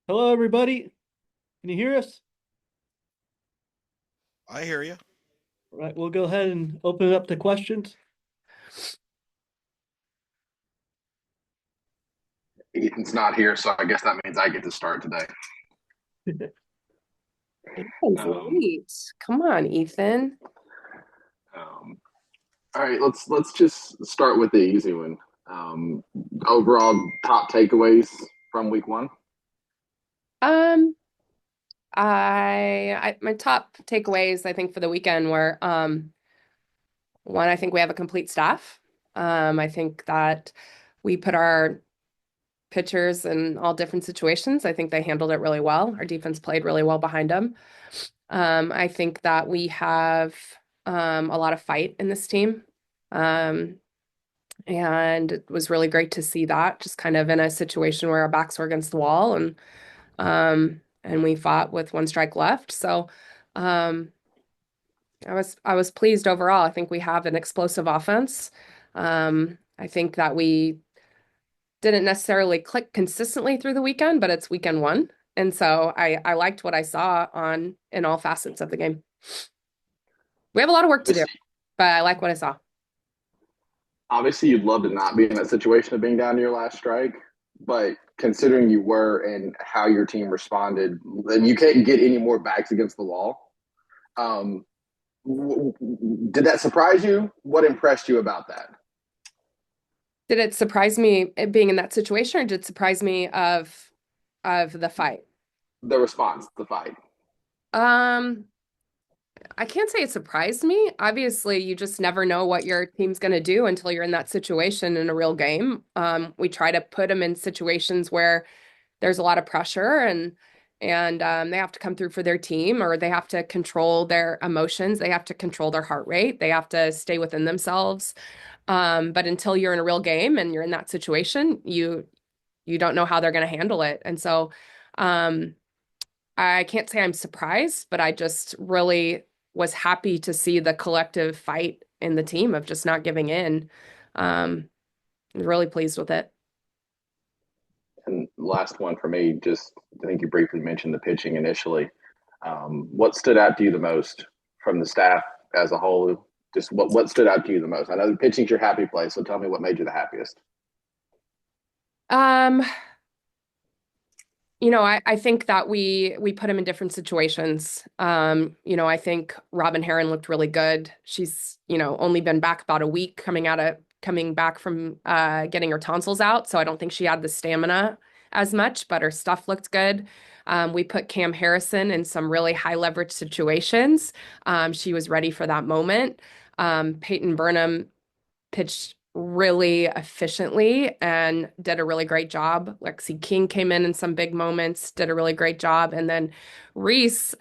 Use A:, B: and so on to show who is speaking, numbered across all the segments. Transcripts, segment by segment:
A: Hello, everybody. Can you hear us?
B: I hear you.
A: All right, we'll go ahead and open it up to questions.
C: Ethan's not here, so I guess that means I get to start today.
D: Ethan's
C: Um,
D: late. Come on, Ethan.
C: um, all right, let's just start with the easy one. Um, Overall top takeaways from week one.
D: Um, my top takeaways I think for the weekend were one, I think we have a complete staff. I think that we put our pitchers in all different situations. I think they handled it really well. Our defense played really well behind them. I think that we have a lot of fight in this team. Um, and it was really great to see that just kind of in a situation where our backs were against the wall and we fought with one strike left. So um, I was pleased overall. I think we have an explosive offense. I think that we didn't necessarily click consistently through the weekend, but it's weekend one. And so I liked what I saw on in all facets of the game. We have a lot of work to do,
C: Obviously,
D: but I like what I saw.
C: obviously, you'd love to not be in that situation of being down to your last strike, but considering you were and how your team responded, and you can't get any more backs against the wall. Um, did that surprise you? What impressed you about that?
D: Did it surprise me being in that situation, or did it surprise me of the fight?
C: The response, the fight.
D: Um, I can't say it surprised me. Obviously, you just never know what your team's going to do until you're in that situation in a real game. We try to put them in situations where there's a lot of pressure and they have to come through for their team, or they have to control their emotions. They have to control their heart rate. They have to stay within themselves. But until you're in a real game and you're in that situation, you don't know how they're going to handle it. And so um, I can't say I'm surprised, but I just really was happy to see the collective fight in the team of just not giving in. Really pleased with it.
C: And last one for me, just I think you briefly mentioned the pitching initially. What stood out to you the most from the staff as a whole? Just what stood out to you the most? I know the pitching's your happy place, so tell me what made you the happiest.
D: Um, I think that we put him in different situations. I think Robin Heron looked really good. She's, only been back about a week coming back from getting her tonsils out, so I don't think she had the stamina as much, but her stuff looked good. We put Cam Harrison in some really high leverage situations. She was ready for that moment. Peyton Burnham pitched really efficiently and did a really great job. Lexi King came in some big moments, did a really great job. And then Reese,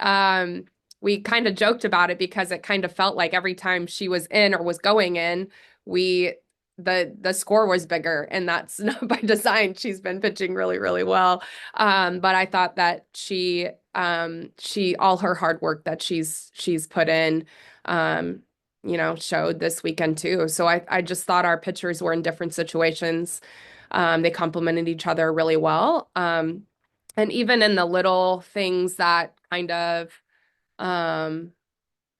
D: we kind of joked about it because it kind of felt like every time she was in or was going in, we the score was bigger, and that's not by design. She's been pitching really, really well. But I thought that she all her hard work that she's put in um showed this weekend too. So I just thought our pitchers were in different situations. They complemented each other really well. And even in the little things that kind of, um,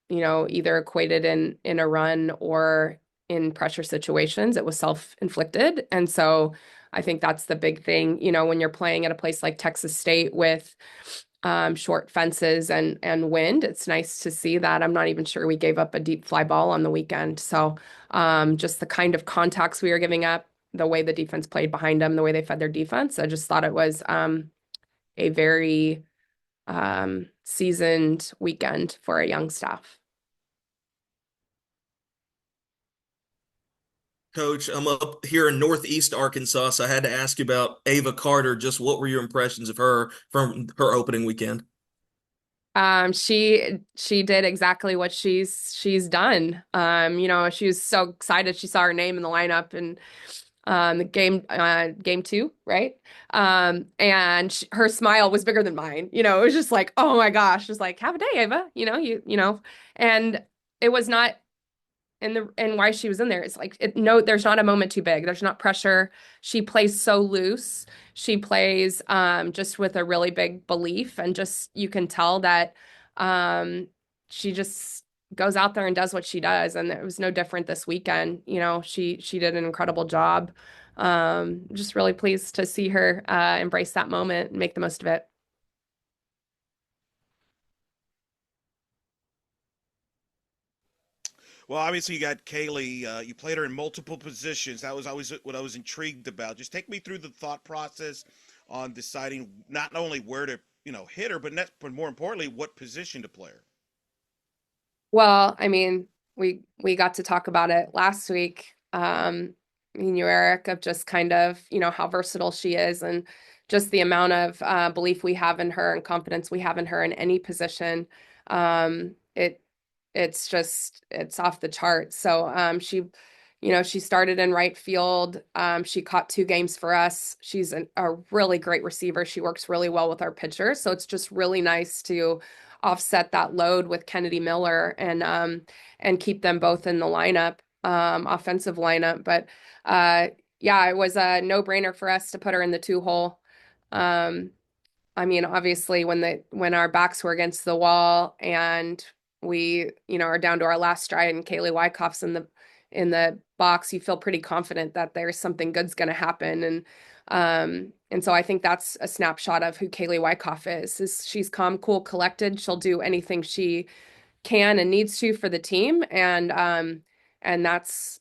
D: either equated in a run or in pressure situations, it was self-inflicted. And so I think that's the big thing, when you're playing at a place like Texas State with short fences and wind. It's nice to see that. I'm not even sure we gave up a deep fly ball on the weekend. So just the kind of contacts we were giving up, the way the defense played behind them, the way they fed their defense, I just thought it was a very seasoned weekend for a young staff.
B: Coach, I'm up here in Northeast Arkansas, so I had to ask you about Ava Carter. Just what were your impressions of her from her opening weekend?
D: She did exactly what she's done. She was so excited she saw her name in the lineup and the game two, right? And her smile was bigger than mine. It was just like, oh my gosh, just like have a day, Ava. And it was not and why she was in there is like no, there's not a moment too big. There's not pressure. She plays so loose. She plays just with a really big belief, and just you can tell that she just goes out there and does what she does. And it was no different this weekend. She did an incredible job. Just really pleased to see her embrace that moment and make the most of it.
E: Well, obviously you got Kaylee. You played her in multiple positions. That was always what I was intrigued about. Just take me through the thought process on deciding not only where to, hit her, but more importantly, what position to play her.
D: Well, I mean, we got to talk about it last week. Me and you, Eric, of just kind of, how versatile she is and just the amount of belief we have in her and confidence we have in her in any position. Um, it it's off the charts. So she started in right field. She caught 2 games for us. She's a really great receiver. She works really well with our pitchers. So it's just really nice to offset that load with Kennedy Miller and keep them both in the lineup, offensive lineup. But yeah, it was a no-brainer for us to put her in the 2 hole. Um, I mean, obviously, when our backs were against the wall and we, are down to our last stride and Kaylee Wyckoff's in the box, you feel pretty confident that there's something good's going to happen. And so I think that's a snapshot of who Kaylee Wyckoff is she's calm, cool, collected. She'll do anything she can and needs to for the team. And that's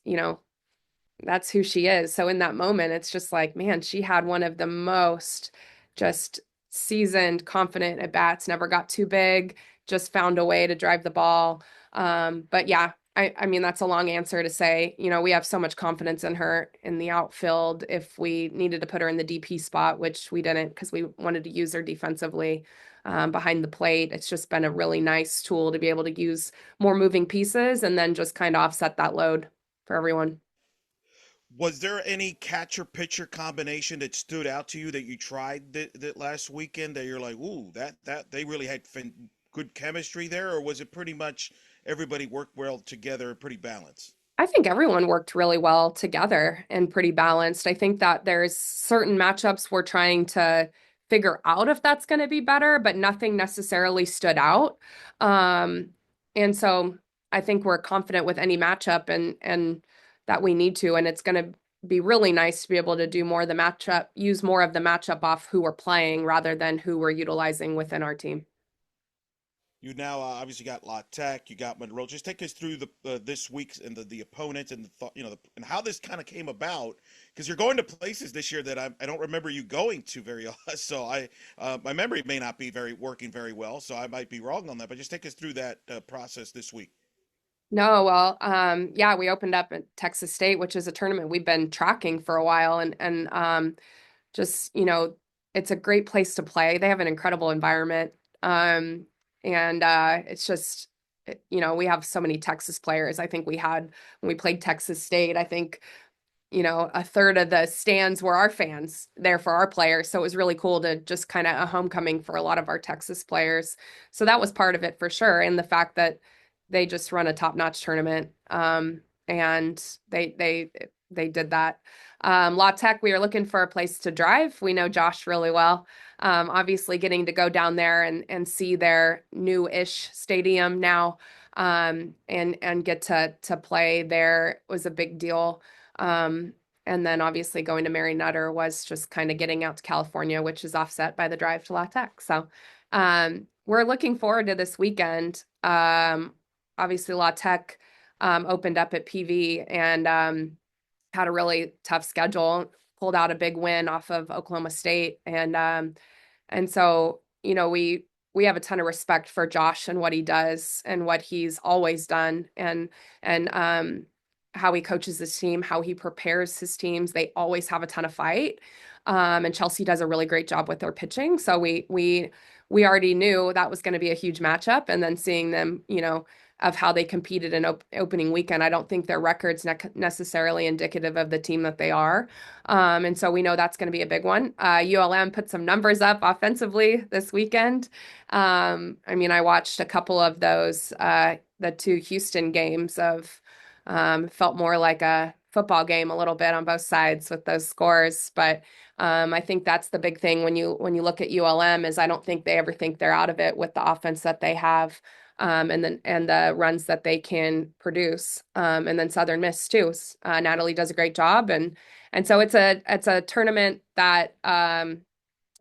D: who she is. So in that moment, it's just like, man, she had one of the most just seasoned, confident at bats, never got too big, just found a way to drive the ball. But yeah, I mean, that's a long answer to say, we have so much confidence in her in the outfield. If we needed to put her in the DP spot, which we didn't because we wanted to use her defensively behind the plate, it's just been a really nice tool to be able to use more moving pieces and then just kind of offset that load for everyone.
E: Was there any catcher pitcher combination that stood out to you that you tried that last weekend that you're like, ooh, that they really had good chemistry there, or was it pretty much everybody worked well together, pretty balanced?
D: I think everyone worked really well together and pretty balanced. I think that there's certain matchups we're trying to figure out if that's going to be better, but nothing necessarily stood out. Um, and so I think we're confident with any matchup and that we need to, and it's going to be really nice to be able to do more of the matchup, use more of the matchup off who we're playing rather than who we're utilizing within our team.
E: You now obviously got La Tech, you got Monroe. Just take us through the this week's and the opponents and the thought, and how this kind of came about. Because you're going to places this year that I don't remember you going to very often. So my memory may not be working very well. So I might be wrong on that. But just take us through that process this week.
D: No, well, yeah, we opened up at Texas State, which is a tournament we've been tracking for a while, and just it's a great place to play. They have an incredible environment, and it's just we have so many Texas players. I think we had when we played Texas State, I think a third of the stands were our fans there for our players. So it was really cool to just kind of a homecoming for a lot of our Texas players. So that was part of it for sure. And the fact that they just run a top-notch tournament. And they did that. La Tech, we are looking for a place to drive. We know Josh really well. Obviously getting to go down there and see their new-ish stadium now, and get to play there was a big deal. And then obviously going to Mary Nutter was just kind of getting out to California, which is offset by the drive to La Tech. So we're looking forward to this weekend. Obviously La Tech opened up at PV and had a really tough schedule, pulled out a big win off of Oklahoma State. And so, we have a ton of respect for Josh and what he does and what he's always done and how he coaches his team, how he prepares his teams. They always have a ton of fight. And Chelsea does a really great job with their pitching. So we already knew that was going to be a huge matchup. And then seeing them, of how they competed in opening weekend, I don't think their record's necessarily indicative of the team that they are. And so we know that's going to be a big one. ULM put some numbers up offensively this weekend. I mean, I watched a couple of those, the 2 Houston games of Felt more like a football game a little bit on both sides with those scores. But I think that's the big thing when you look at ULM is I don't think they ever think they're out of it with the offense that they have. And the runs that they can produce, and then Southern Miss too. Natalie does a great job, and so it's a tournament that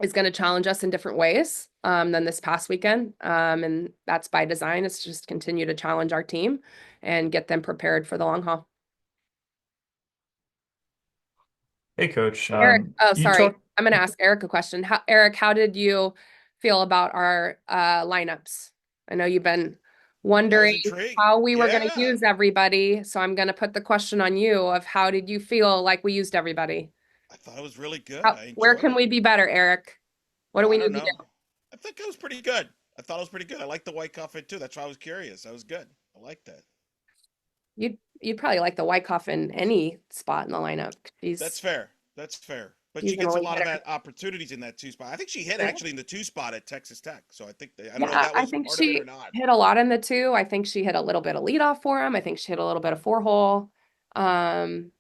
D: is going to challenge us in different ways than this past weekend, and that's by design. It's just continue to challenge our team and get them prepared for the long haul.
F: Hey, Coach.
D: Eric, oh,
F: You
D: sorry.
F: talked.
D: I'm going to ask Eric a question. Eric, how did you feel about our lineups? I know you've been
E: I was
D: wondering
E: intrigued.
D: how we were going to
E: Yeah.
D: use everybody. So I'm going to put the question on you of how did you feel like we used everybody?
E: I thought it was really good.
D: How,
E: I
D: where
E: enjoyed
D: can
E: it.
D: we be better, Eric? What do
E: Well,
D: we
E: I don't
D: need to
E: know.
D: do?
E: I think it was pretty good. I thought it was pretty good. I liked the white coffin too. That's why I was curious. That was good. I like that.
D: You'd probably like the Wyckoff in any spot in the lineup.
E: That's
D: He's
E: fair. That's fair. But
D: he's
E: she
D: an
E: gets a
D: elite
E: lot of
D: hitter.
E: opportunities in that two spot. I think she hit
D: Yeah.
E: actually in the two spot at Texas Tech. So I think I don't know if
D: Yeah,
E: that
D: I
E: was
D: think
E: part of it or
D: she
E: not.
D: hit a lot in the two. I think she hit a little bit of leadoff for him. I think she hit a little bit of four hole. Um,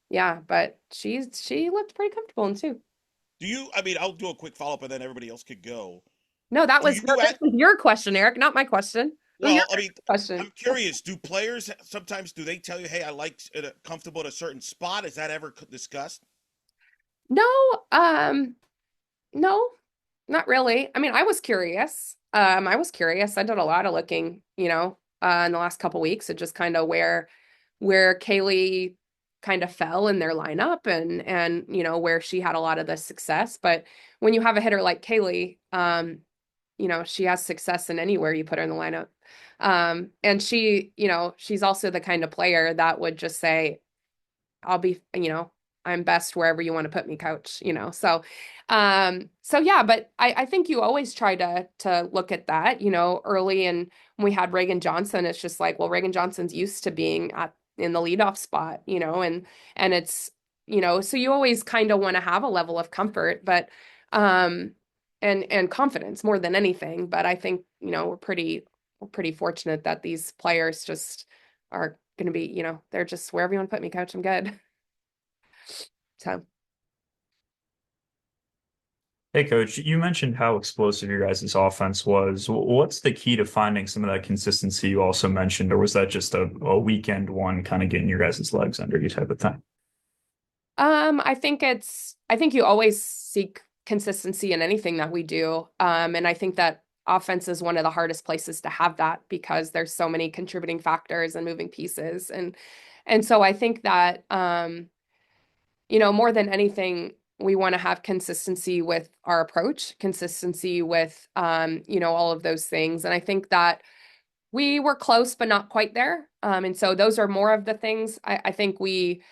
D: yeah, but she looked pretty comfortable in two.
E: Do you? I mean, I'll do a quick follow up and then everybody else could go.
D: No, that
E: Do
D: was
E: you
D: no, this
E: at?
D: was your question, Eric, not my question. It was your
E: Well, I mean,
D: question.
E: I'm curious. Do players sometimes do they tell you, "Hey, I like comfortable at a certain spot"? Is that ever discussed?
D: No, no, not really. I mean, I was curious. I was curious. I did a lot of looking, in the last couple weeks at just kind of where Kaylee kind of fell in their lineup and where she had a lot of the success. But when you have a hitter like Kaylee, she has success in anywhere you put her in the lineup. And she's also the kind of player that would just say, I'll be, I'm best wherever you want to put me, coach, so yeah, but I think you always try to look at that, early. And when we had Reagan Johnson, it's just like, well, Reagan Johnson's used to being in the leadoff spot, and it's, so you always kind of want to have a level of comfort, but um and confidence more than anything. But I think, we're pretty fortunate that these players just are going to be, they're just wherever you want to put me, coach, I'm good. So,
F: Hey, Coach. You mentioned how explosive your guys' offense was. What's the key to finding some of that consistency you also mentioned, or was that just a weekend one, kind of getting your guys' legs under you type of thing?
D: I think you always seek consistency in anything that we do. And I think that offense is one of the hardest places to have that because there's so many contributing factors and moving pieces. And so I think that, more than anything, we want to have consistency with our approach, consistency with, all of those things. And I think that we were close, but not quite there. And so those are more of the things. I think we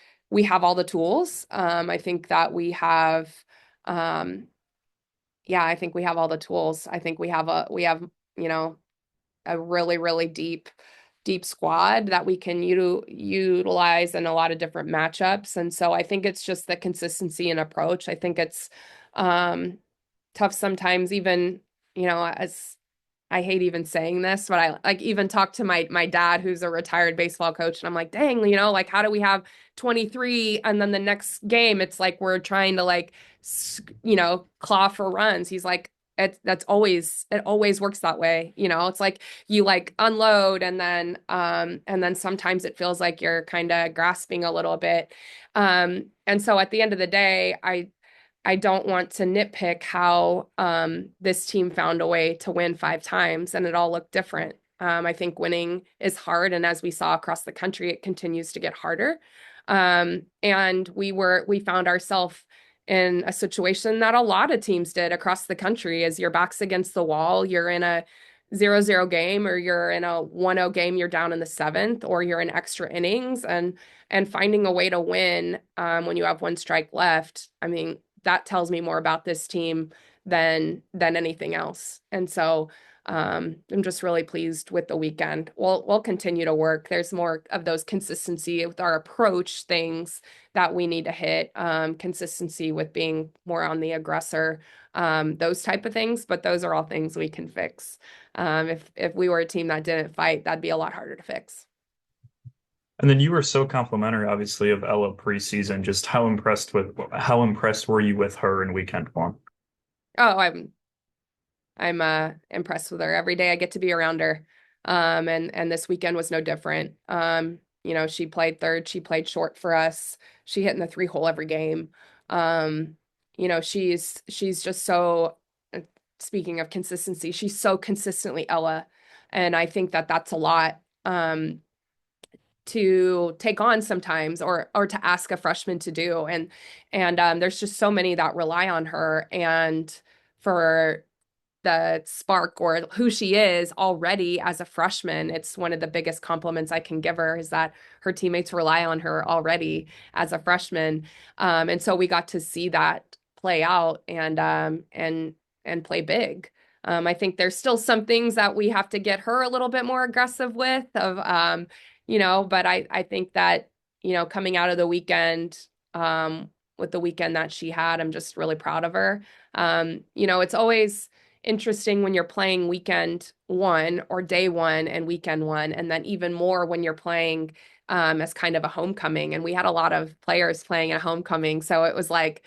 D: have all the tools. I think that we have, yeah, I think we have all the tools. I think we have, a really, really deep squad that we can utilize in a lot of different matchups. And so I think it's just the consistency and approach. I think it's tough sometimes, even, as I hate even saying this, but I like even talk to my dad, who's a retired baseball coach, and I'm like, dang, like how do we have 23 and then the next game it's like we're trying to like claw for runs. He's like, it always works that way. It's like you like unload and then sometimes it feels like you're kind of grasping a little bit. And so at the end of the day, I don't want to nitpick how this team found a way to win 5 times and it all looked different. I think winning is hard, and as we saw across the country, it continues to get harder. And we found ourselves in a situation that a lot of teams did across the country. As your back's against the wall, you're in a 0-0 game, or you're in a 1-0 game, you're down in the seventh, or you're in extra innings, and finding a way to win when you have one strike left. I mean, that tells me more about this team than anything else. And so I'm just really pleased with the weekend. We'll continue to work. There's more of those consistency with our approach things that we need to hit, consistency with being more on the aggressor, those type of things. But those are all things we can fix. If we were a team that didn't fight, that'd be a lot harder to fix.
F: And then you were so complimentary, obviously, of Ella preseason. Just how impressed were you with her in weekend one?
D: Oh, I'm impressed with her. Every day I get to be around her. And this weekend was no different. She played third, she played short for us. She hit in the 3-hole every game. She's just so speaking of consistency, she's so consistently Ella. And I think that that's a lot to take on sometimes or to ask a freshman to do. And there's just so many that rely on her and for the spark or who she is already as a freshman. It's one of the biggest compliments I can give her is that her teammates rely on her already as a freshman. And so we got to see that play out and play big. I think there's still some things that we have to get her a little bit more aggressive with but I think that, coming out of the weekend, with the weekend that she had, I'm just really proud of her. It's always interesting when you're playing weekend one or day one and weekend one, and then even more when you're playing as kind of a homecoming. And we had a lot of players playing at homecoming. So it was like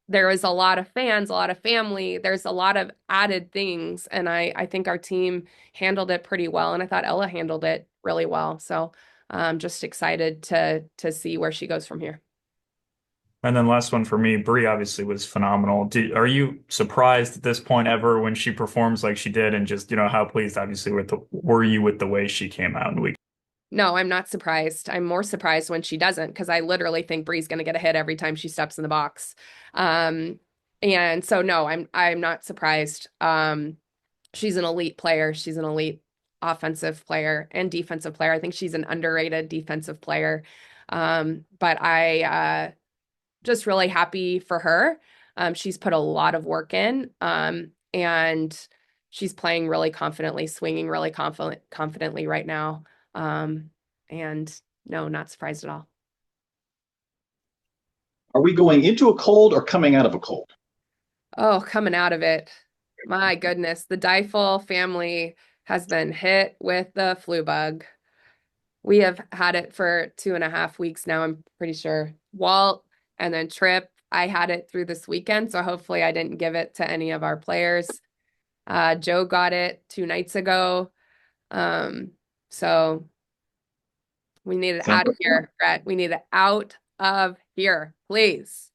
D: there was a lot of fans, a lot of family. There's a lot of added things. And I think our team handled it pretty well. And I thought Ella handled it really well. So I'm just excited to see where she goes from here.
F: And then last one for me, Bree obviously was phenomenal. Are you surprised at this point ever when she performs like she did, and just how pleased obviously were you with the way she came out in week?
D: No, I'm not surprised. I'm more surprised when she doesn't because I literally think Bree's going to get a hit every time she steps in the box. And so no, I'm not surprised. She's an elite player. She's an elite offensive player and defensive player. I think she's an underrated defensive player. But I just really happy for her. She's put a lot of work in, and she's playing really confidently, swinging really confidently right now. And no, not surprised at all.
G: Are we going into a cold or coming out of a cold?
D: Oh, coming out of it. My goodness, the Deifel family has been hit with the flu bug. We have had it for 2.5 weeks now, I'm pretty sure. Walt and then Trip, I had it through this weekend, so hopefully I didn't give it to any of our players. Joe got it 2 nights ago. So we need it out of here, Brett. We need it out of here, please.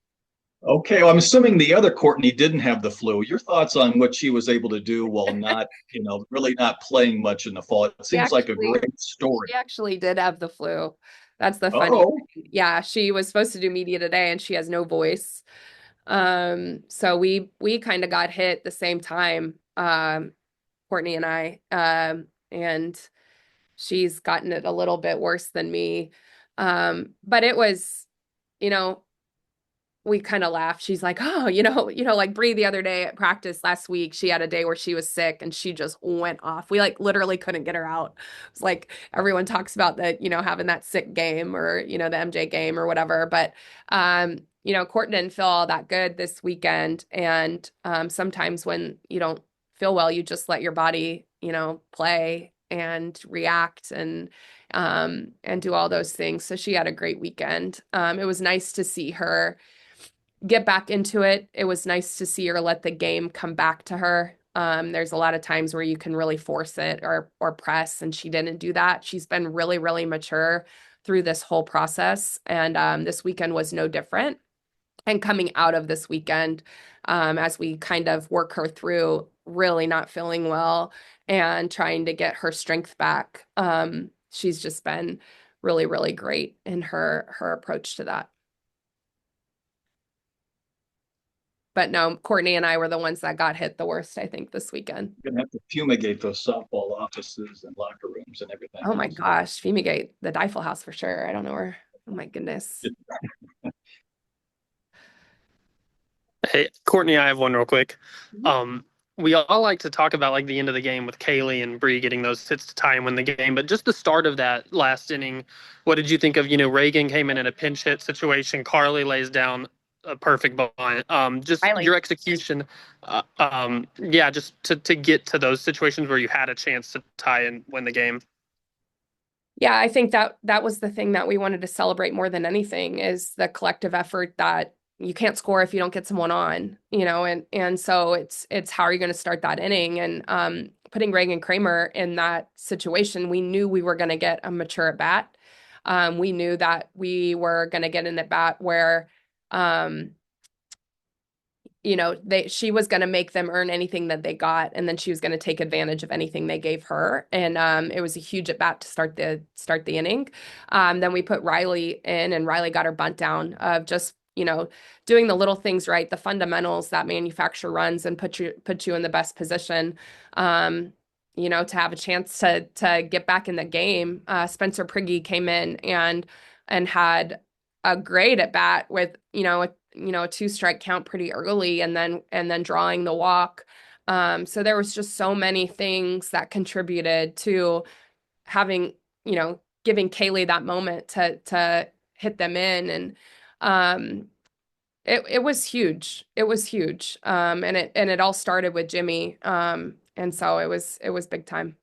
G: Okay, well, I'm assuming the other Courtney didn't have the flu. Your thoughts on what she was able to do while not, really not playing much in the fall? It seems like a great story.
D: She actually did have the flu. That's the funny thing. Yeah, she was supposed to do media today and she has no voice. So we kind of got hit the same time, Courtney and I, and she's gotten it a little bit worse than me. But it was, we kind of laughed. She's like, oh, like Bree the other day at practice last week, she had a day where she was sick and she just went off. We like literally couldn't get her out. It's like everyone talks about that, having that sick game or, the MJ game or whatever. But, Court didn't feel all that good this weekend. And sometimes when you don't feel well, you just let your body, play and react and do all those things. So she had a great weekend. It was nice to see her get back into it. It was nice to see her let the game come back to her. There's a lot of times where you can really force it or press, and she didn't do that. She's been really, really mature through this whole process, and this weekend was no different. And coming out of this weekend, as we kind of work her through really not feeling well and trying to get her strength back, she's just been really, really great in her approach to that. But no, Courtney and I were the ones that got hit the worst, I think, this weekend.
G: You're gonna have to fumigate those softball offices and locker rooms and everything.
D: Oh my gosh, fumigate the Deifel house for sure. I don't know where. Oh my goodness.
H: Hey, Courtney, I have one real quick. We all like to talk about like the end of the game with Kaylee and Bree getting those hits to tie and win the game, but just the start of that last inning, what did you think of? Reagan came in a pinch hit situation. Carly lays down a perfect bunt. Just your execution. Just to get to those situations where you had a chance to tie and win the game.
D: Yeah, I think that was the thing that we wanted to celebrate more than anything is the collective effort that you can't score if you don't get someone on, and so it's how are you going to start that inning? And putting Reagan Kramer in that situation, we knew we were going to get a mature at bat. We knew that we were going to get an at bat where um, she was going to make them earn anything that they got, and then she was going to take advantage of anything they gave her. And it was a huge at bat to start the inning. Then we put Riley in, and Riley got her bunt down of just doing the little things right, the fundamentals that manufacture runs and put you in the best position. To have a chance to get back in the game. Spencer Prigge came in and had a great at bat with a 2-strike count pretty early, and then drawing the walk. So there was just so many things that contributed to having, giving Kaylee that moment to hit them in. And it was huge. It was huge. And it all started with Jimmy. And so it was big time.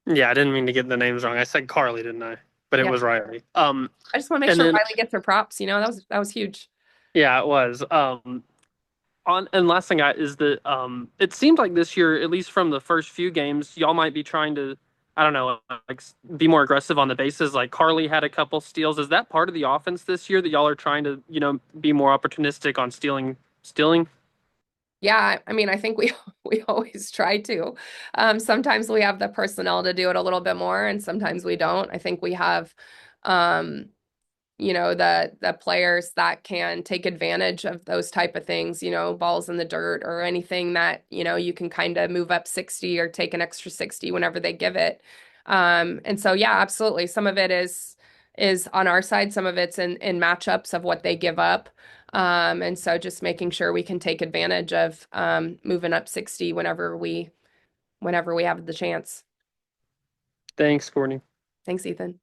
H: Yeah, I didn't mean to get the names wrong. I said Carly, didn't I? But it
D: Yeah.
H: was Riley.
D: I just want to make
H: and
D: sure
H: then
D: Riley gets her props. That was huge.
H: yeah, it was. And last thing is that it seemed like this year, at least from the first few games, y'all might be trying to, I don't know, like be more aggressive on the bases. Like Carly had a couple steals. Is that part of the offense this year that y'all are trying to, be more opportunistic on stealing?
D: Yeah, I mean, I think we always try to. Sometimes we have the personnel to do it a little bit more, and sometimes we don't. I think we have, the players that can take advantage of those type of things, balls in the dirt or anything that, you can kind of move up 60 or take an extra 60 whenever they give it. And so, yeah, absolutely. Some of it is on our side. Some of it's in matchups of what they give up. And so just making sure we can take advantage of moving up 60 whenever we have the chance.
H: Thanks, Courtney.
D: Thanks, Ethan.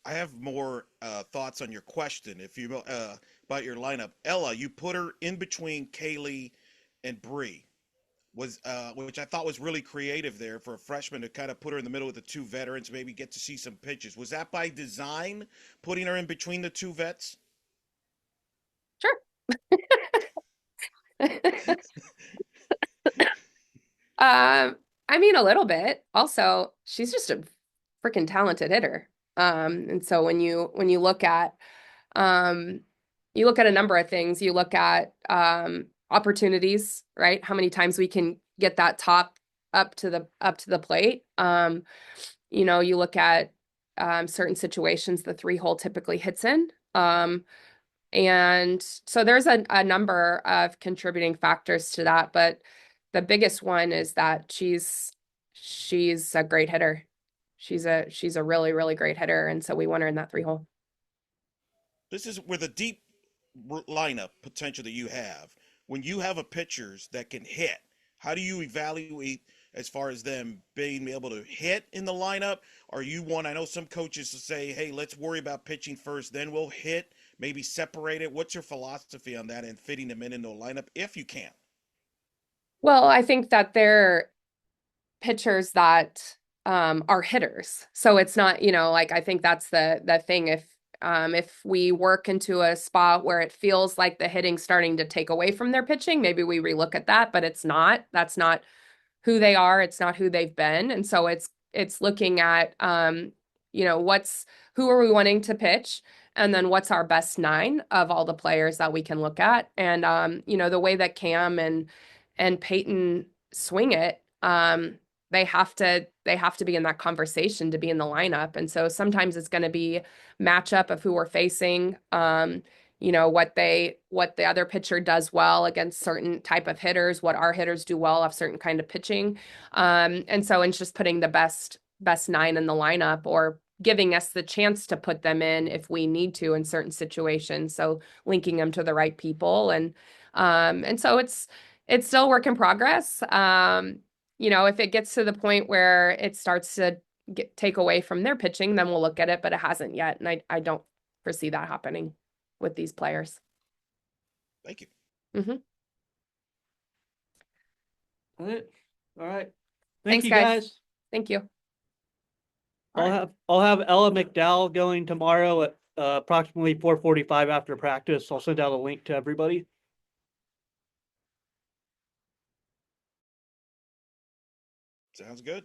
E: I have more thoughts on your question. If you about your lineup, Ella, you put her in between Kaylee and Bree, which I thought was really creative there for a freshman to kind of put her in the middle with the two veterans, maybe get to see some pitches. Was that by design, putting her in between the two vets?
D: Sure. I mean, a little bit. Also, she's just a freaking talented hitter. And so when you look at a number of things, you look at opportunities, right? How many times we can get that top up to the plate. You look at certain situations the 3-hole typically hits in. And so there's a number of contributing factors to that, but the biggest one is that she's a great hitter. She's a really, really great hitter, and so we want her in that 3-hole.
E: This is where the deep lineup potential that you have. When you have a pitchers that can hit, how do you evaluate as far as them being able to hit in the lineup? Are you one? I know some coaches say, "Hey, let's worry about pitching first, then we'll hit." Maybe separate it. What's your philosophy on that and fitting them into a lineup if you can?
D: Well, I think that they're pitchers that are hitters. So it's not, like I think that's the thing. If we work into a spot where it feels like the hitting's starting to take away from their pitching, maybe we relook at that, but it's not. That's not who they are. It's not who they've been. And so it's looking at who are we wanting to pitch? And then what's our best 9 of all the players that we can look at? And the way that Cam and Peyton swing it, they have to be in that conversation to be in the lineup. And so sometimes it's going to be matchup of who we're facing, what the other pitcher does well against certain type of hitters, what our hitters do well off certain kind of pitching. And so it's just putting the best 9 in the lineup or giving us the chance to put them in if we need to in certain situations. So linking them to the right people. And so it's still a work in progress. If it gets to the point where it starts to take away from their pitching, then we'll look at it, but it hasn't yet. And I don't foresee that happening with these players.
E: Thank you.
D: Mm-hmm.
A: All right.
D: Thanks,
A: Thank you,
D: guys.
A: guys.
D: Thank you.
A: I'll have Ella McDowell going tomorrow at approximately 4:45 after practice. I'll send out a link to everybody.
E: Sounds good.